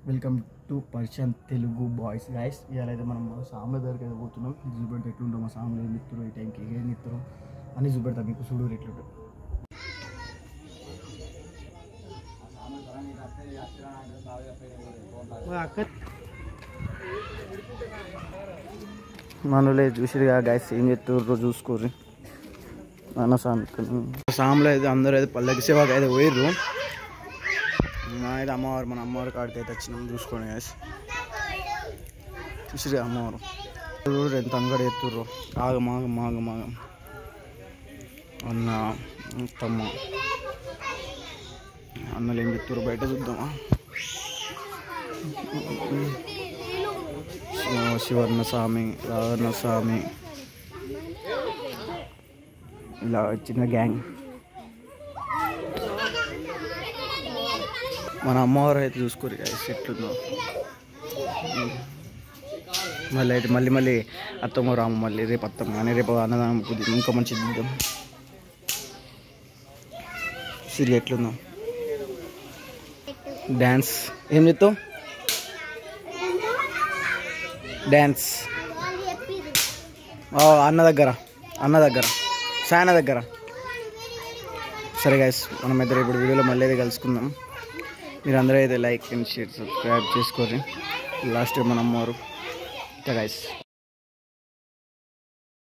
Welcome to Persian Telugu boys guys. ఇవాళ అయితే మనం సాంబ దగ్గరికి అయితే పోతున్నాం. చూపెడితే ఎట్లుంటాం, మా సాంబలు ఏం ఇస్తారు, ఈ టైంకి ఏం ఇస్తారు అని చూపెడతాం మీకు. చూడు ఎట్లుంటాం. మనలే చూసిరుగా గైస్ ఏం చెప్తారు చూసుకోరు. మన సాంబలు అయితే అందరూ అయితే పల్లకి సేవకి అయితే పోయిర్రు. అయితే అమ్మవారు మన అమ్మవారి కాడికి అయితే వచ్చినాం. చూసుకోండి గైస్, చూసిరు అమ్మవారు ఎంత అంగడి ఎత్తుర్రు. ఆగమాగం అన్న తమ్మ అన్నలు ఏం చెప్తారు బయట చూద్దామా. శివర్ణ స్వామి, రావణ స్వామి, ఇలా చిన్న గ్యాంగ్. మన అమ్మవారు అయితే చూసుకోరు గైస్ ఎట్లుందో. మళ్ళీ అయితే మళ్ళీ అత్తమ్మ రాము, మళ్ళీ రేపు అత్తమ్మ కానీ రేపు అన్నదానం కొద్దిగా ఇంకా మంచిది చూద్దాం. సిరి ఎట్లుందో డ్యాన్స్ ఏం చెప్తావు? డ్యాన్స్ అన్న దగ్గర సాయన దగ్గర. సరే గైస్, మనమైతే ఇప్పుడు వీడియోలో మళ్ళీ అయితే కలుసుకుందాం. మీరు అందరూ అయితే లైక్ అండ్ షేర్ సబ్స్క్రైబ్ చేసుకోండి. లాస్ట్ మన అమ్మవారు గైస్.